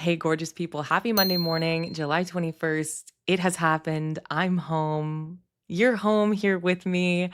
Hey, gorgeous people. Happy Monday morning, July 21st. It has happened. I'm home. You're home here with me.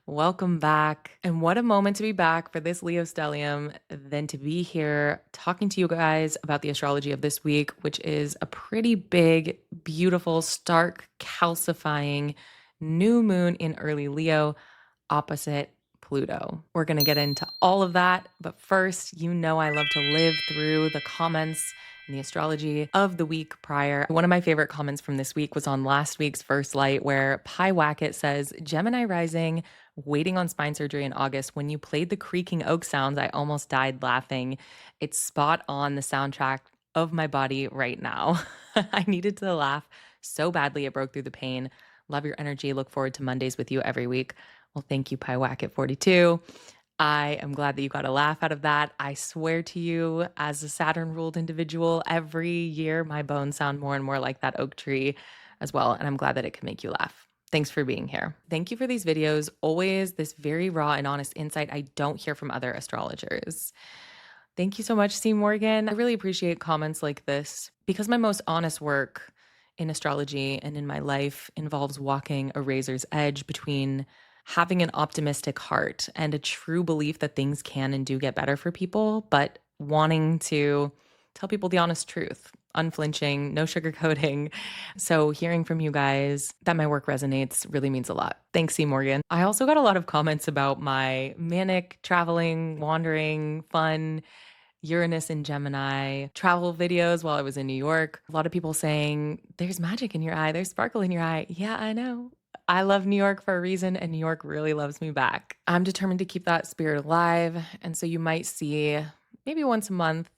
Welcome back. And what a moment to be back for this Leo stellium than to be here talking to you guys about the astrology of this week, which is a pretty big, beautiful, stark, calcifying new moon in early Leo opposite Pluto. We're going to get into all of that. But first, you know, I love to live through the comments and the astrology of the week prior. One of my favorite comments from this week was on last week's First Light, where Pi Wackett says, Gemini rising, waiting on spine surgery in August. When you played the creaking oak sounds, I almost died laughing. It's spot on the soundtrack of my body right now. I needed to laugh so badly it broke through the pain. Love your energy. Look forward to Mondays with you every week. Well, thank you, Pi Wackett 42. I am glad that you got a laugh out of that. I swear to you, as a Saturn ruled individual, every year my bones sound more and more like that oak tree as well. And I'm glad that it can make you laugh. Thanks for being here. Thank you for these videos. Always this very raw and honest insight I don't hear from other astrologers. Thank you so much, C. Morgan. I really appreciate comments like this because my most honest work in astrology and in my life involves walking a razor's edge between having an optimistic heart and a true belief that things can and do get better for people, but wanting to tell people the honest truth, unflinching, no sugarcoating. So hearing from you guys that my work resonates really means a lot. Thanks, C. Morgan. I also got a lot of comments about my manic, traveling, wandering, fun, Uranus-in-Gemini travel videos while I was in New York. A lot of people saying, there's magic in your eye, there's sparkle in your eye. Yeah, I know. I love New York for a reason, and New York really loves me back. I'm determined to keep that spirit alive. And so you might see maybe once a month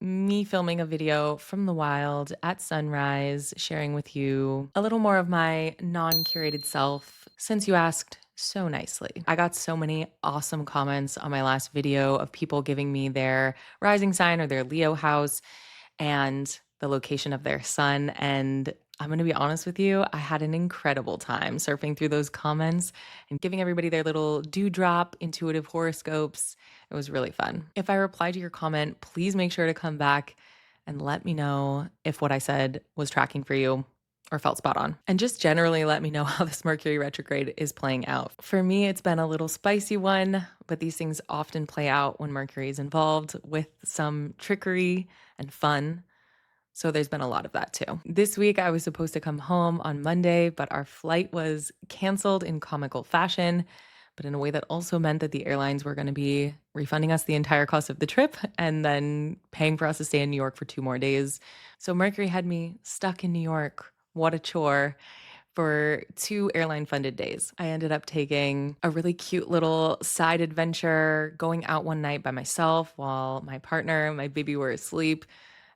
me filming a video from the wild at sunrise, sharing with you a little more of my non-curated self since you asked so nicely. I got so many awesome comments on my last video of people giving me their rising sign or their Leo house and the location of their sun. And I'm going to be honest with you, I had an incredible time surfing through those comments and giving everybody their little dewdrop intuitive horoscopes. It was really fun. If I replied to your comment, please make sure to come back and let me know if what I said was tracking for you or felt spot on. And just generally let me know how this Mercury retrograde is playing out. For me, it's been a little spicy one, but these things often play out when Mercury is involved with some trickery and fun. So there's been a lot of that too. This week, I was supposed to come home on Monday, but our flight was canceled in comical fashion, but in a way that also meant that the airlines were going to be refunding us the entire cost of the trip and then paying for us to stay in New York for 2 more days. So Mercury had me stuck in New York. What a chore for 2 airline funded days. I ended up taking a really cute little side adventure, going out one night by myself while my partner and my baby were asleep,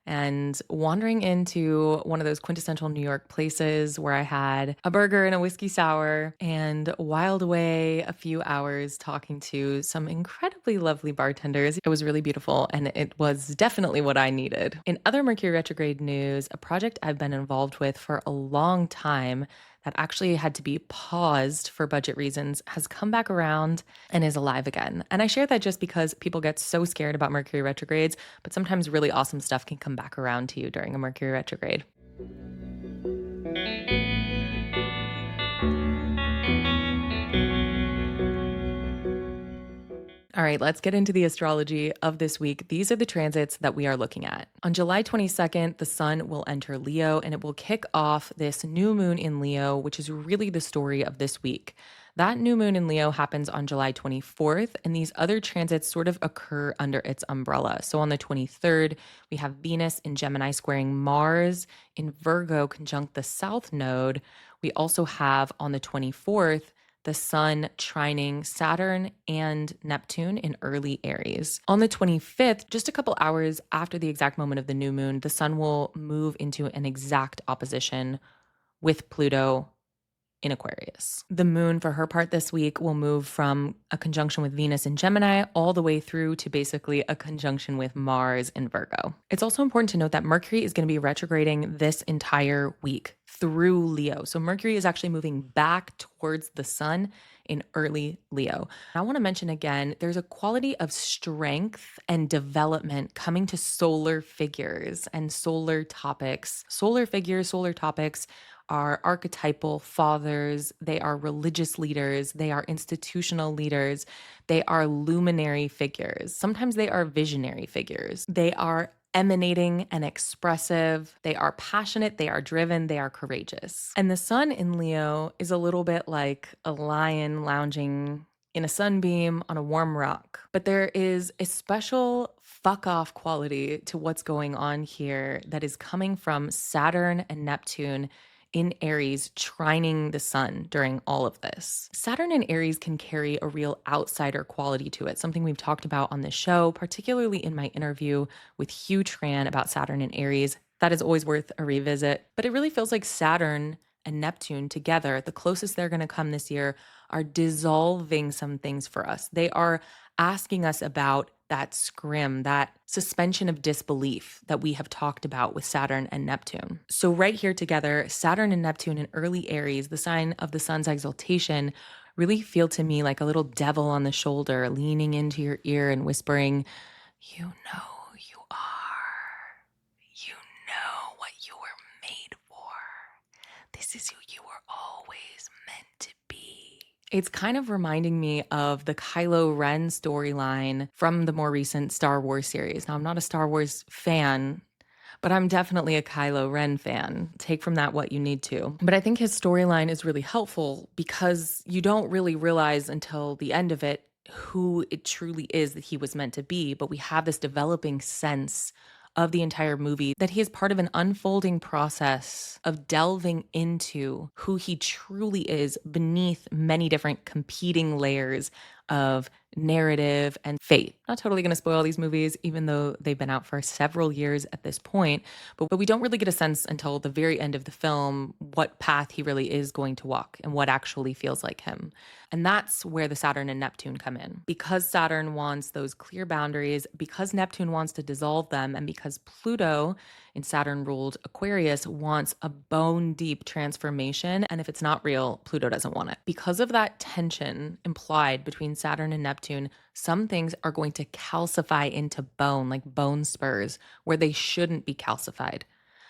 and wandering into one of those quintessential New York places where I had a burger and a whiskey sour and whiled away a few hours talking to some incredibly lovely bartenders. It was really beautiful, and it was definitely what I needed. In other Mercury retrograde news, a project I've been involved with for a long time that actually had to be paused for budget reasons has come back around and is alive again. And I share that just because people get so scared about Mercury retrogrades, but sometimes really awesome stuff can come back around to you during a Mercury retrograde. All right, let's get into the astrology of this week. These are the transits that we are looking at. On July 22nd, the sun will enter Leo and it will kick off this new moon in Leo, which is really the story of this week. That new moon in Leo happens on July 24th, and these other transits sort of occur under its umbrella. So on the 23rd, we have Venus in Gemini squaring Mars in Virgo conjunct the South Node. We also have on the 24th, the sun trining Saturn and Neptune in early Aries. On the 25th, just a couple hours after the exact moment of the new moon, the sun will move into an exact opposition with Pluto in Aquarius. The moon, for her part this week, will move from a conjunction with Venus in Gemini all the way through to basically a conjunction with Mars in Virgo. It's also important to note that Mercury is going to be retrograding this entire week. through Leo. So Mercury is actually moving back towards the sun in early Leo. I want to mention again, there's a quality of strength and development coming to solar figures and solar topics. Solar figures, solar topics are archetypal fathers, they are religious leaders, they are institutional leaders, they are luminary figures. Sometimes they are visionary figures. They are emanating and expressive. They are passionate, they are driven, they are courageous. And the sun in Leo is a little bit like a lion lounging in a sunbeam on a warm rock. But there is a special fuck off quality to what's going on here that is coming from Saturn and Neptune in Aries trining the sun during all of this. Saturn in Aries can carry a real outsider quality to it, something we've talked about on this show, particularly in my interview with Hugh Tran about Saturn in Aries. That is always worth a revisit. But it really feels like Saturn and Neptune together, the closest they're going to come this year, are dissolving some things for us. They are asking us about that scrim, that suspension of disbelief that we have talked about with Saturn and Neptune. So right here together, Saturn and Neptune in early Aries, the sign of the sun's exaltation, really feel to me like a little devil on the shoulder leaning into your ear and whispering, "You know who you are. You know what you were made for. This is who you were always meant to be." It's kind of reminding me of the Kylo Ren storyline from the more recent Star Wars series. Now, I'm not a Star Wars fan, but I'm definitely a Kylo Ren fan. Take from that what you need to. But I think his storyline is really helpful because you don't really realize until the end of it who it truly is that he was meant to be. But we have this developing sense of the entire movie that he is part of an unfolding process of delving into who he truly is beneath many different competing layers of narrative and fate. Not totally going to spoil these movies, even though they've been out for several years at this point, but we don't really get a sense until the very end of the film what path he really is going to walk and what actually feels like him. And that's where the Saturn and Neptune come in. Because Saturn wants those clear boundaries, because Neptune wants to dissolve them, and because Pluto in Saturn ruled Aquarius wants a bone deep transformation. And if it's not real, Pluto doesn't want it. Because of that tension implied between Saturn and Neptune, some things are going to calcify into bone, like bone spurs, where they shouldn't be calcified.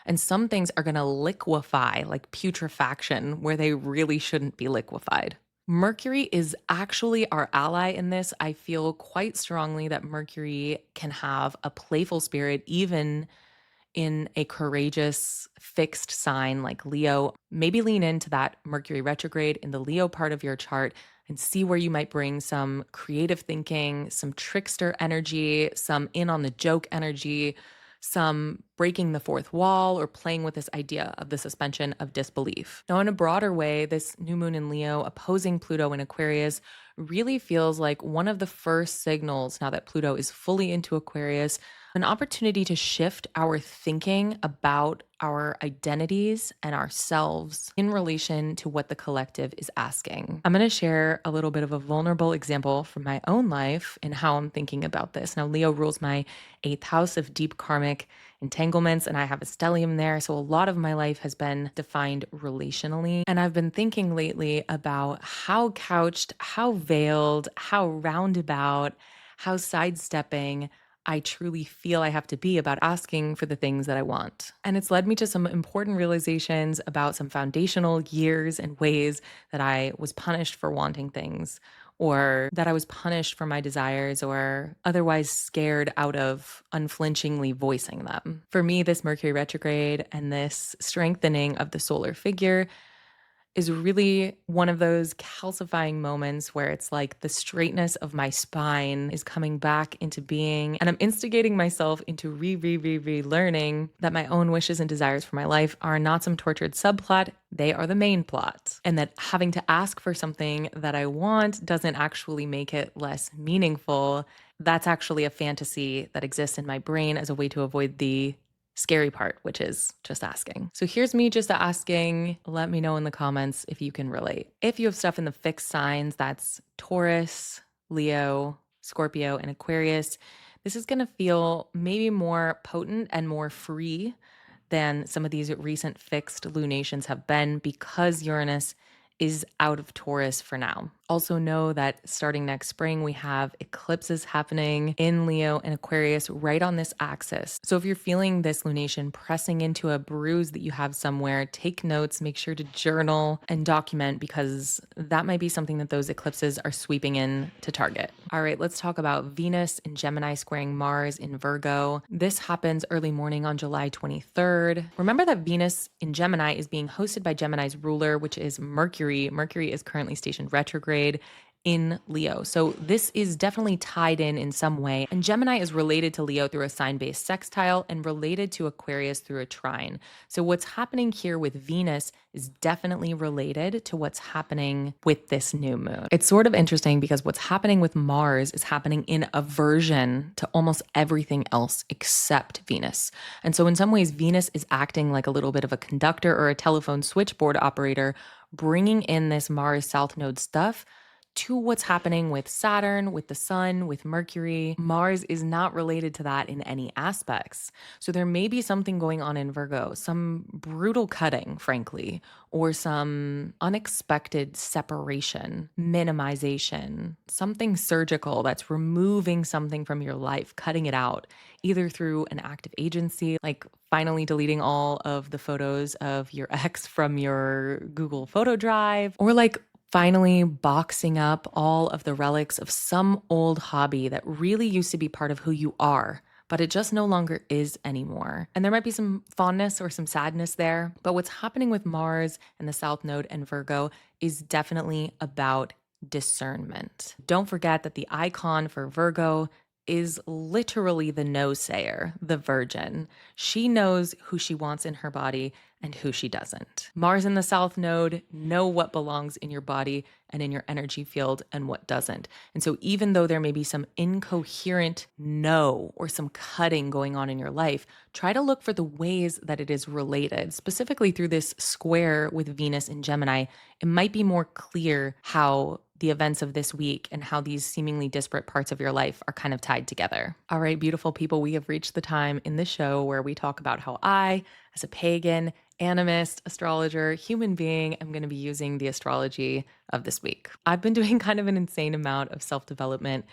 And some things are going to liquefy, like putrefaction, where they really shouldn't be liquefied. Mercury is actually our ally in this. I feel quite strongly that Mercury can have a playful spirit, even in a courageous fixed sign like Leo. Maybe lean into that Mercury retrograde in the Leo part of your chart and see where you might bring some creative thinking, some trickster energy, some in on the joke energy, some breaking the fourth wall, or playing with this idea of the suspension of disbelief. Now, in a broader way, this new moon in Leo opposing Pluto in Aquarius really feels like one of the first signals, now that Pluto is fully into Aquarius, an opportunity to shift our thinking about our identities and ourselves in relation to what the collective is asking. I'm going to share a little bit of a vulnerable example from my own life and how I'm thinking about this. Now, Leo rules my 8th house of deep karmic entanglements, and I have a stellium there. So a lot of my life has been defined relationally. And I've been thinking lately about how couched, how veiled, how roundabout, how sidestepping I truly feel I have to be about asking for the things that I want. And it's led me to some important realizations about some foundational years and ways that I was punished for wanting things, or that I was punished for my desires, or otherwise scared out of unflinchingly voicing them. For me, this Mercury retrograde and this strengthening of the solar figure is really one of those calcifying moments where it's like the straightness of my spine is coming back into being, and I'm instigating myself into relearning that my own wishes and desires for my life are not some tortured subplot, they are the main plot. And that having to ask for something that I want doesn't actually make it less meaningful. That's actually a fantasy that exists in my brain as a way to avoid the scary part, which is just asking. So here's me just asking. Let me know in the comments if you can relate. If you have stuff in the fixed signs, that's Taurus, Leo, Scorpio, and Aquarius, this is going to feel maybe more potent and more free than some of these recent fixed lunations have been because Uranus is out of Taurus for now. Also know that starting next spring, we have eclipses happening in Leo and Aquarius right on this axis. So if you're feeling this lunation pressing into a bruise that you have somewhere, take notes, make sure to journal and document because that might be something that those eclipses are sweeping in to target. All right, let's talk about Venus in Gemini squaring Mars in Virgo. This happens early morning on July 23rd. Remember that Venus in Gemini is being hosted by Gemini's ruler, which is Mercury. Mercury is currently stationed retrograde in Leo. So this is definitely tied in some way. And Gemini is related to Leo through a sign-based sextile and related to Aquarius through a trine. So what's happening here with Venus is definitely related to what's happening with this new moon. It's sort of interesting because what's happening with Mars is happening in aversion to almost everything else except Venus. And so in some ways, Venus is acting like a little bit of a conductor or a telephone switchboard operator, bringing in this Mars South Node stuff to what's happening with Saturn, with the sun, with Mercury. Mars is not related to that in any aspects. So there may be something going on in Virgo, some brutal cutting, frankly, or some unexpected separation, minimization, something surgical that's removing something from your life, cutting it out, either through an act of agency, like finally deleting all of the photos of your ex from your Google photo drive, or like finally boxing up all of the relics of some old hobby that really used to be part of who you are, but it just no longer is anymore. And there might be some fondness or some sadness there, but what's happening with Mars and the South Node and Virgo is definitely about discernment. Don't forget that the icon for Virgo is literally the no-sayer, the virgin. She knows who she wants in her body and who she doesn't. Mars in the South Node know what belongs in your body and in your energy field and what doesn't. And so even though there may be some incoherent no or some cutting going on in your life, try to look for the ways that it is related. Specifically through this square with Venus in Gemini, it might be more clear how the events of this week and how these seemingly disparate parts of your life are kind of tied together. All right, beautiful people, we have reached the time in the show where we talk about how I, as a pagan, animist, astrologer, human being, am going to be using the astrology of this week. I've been doing kind of an insane amount of self-development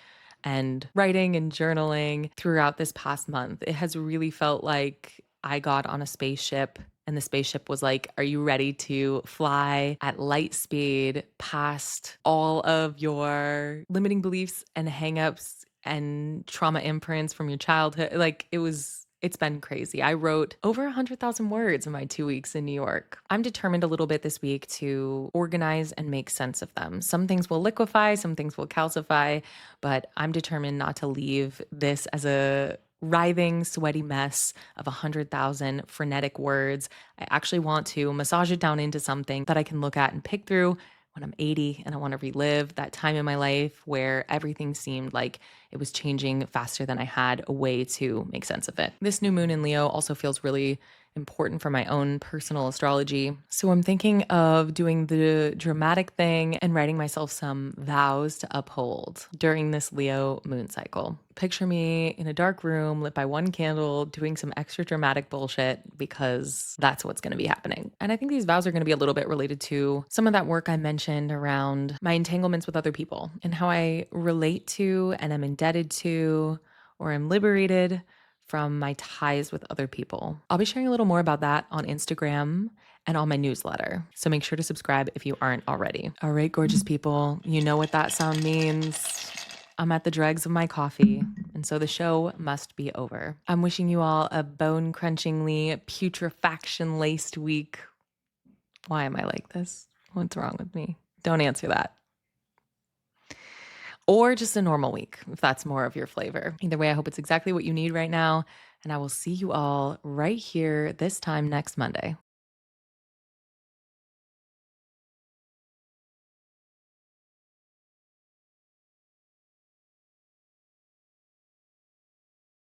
and writing and journaling throughout this past month. It has really felt like I got on a spaceship and the spaceship was like, are you ready to fly at light speed past all of your limiting beliefs and hangups and trauma imprints from your childhood? Like it's been crazy. I wrote over 100,000 words in my 2 weeks in New York. I'm determined a little bit this week to organize and make sense of them. Some things will liquefy, some things will calcify, but I'm determined not to leave this as a writhing, sweaty mess of 100,000 frenetic words. I actually want to massage it down into something that I can look at and pick through when I'm 80, and I want to relive that time in my life where everything seemed like it was changing faster than I had a way to make sense of it. This new moon in Leo also feels really important for my own personal astrology. So I'm thinking of doing the dramatic thing and writing myself some vows to uphold during this Leo moon cycle. Picture me in a dark room lit by one candle doing some extra dramatic bullshit because that's what's going to be happening. And I think these vows are going to be a little bit related to some of that work I mentioned around my entanglements with other people and how I relate to and am indebted to or am liberated from my ties with other people. I'll be sharing a little more about that on Instagram and on my newsletter. So make sure to subscribe if you aren't already. All right, gorgeous people, you know what that sound means. I'm at the dregs of my coffee, and so the show must be over. I'm wishing you all a bone-crunchingly, putrefaction-laced week. Why am I like this? What's wrong with me? Don't answer that. Or just a normal week, if that's more of your flavor. Either way, I hope it's exactly what you need right now, and I will see you all right here this time next Monday.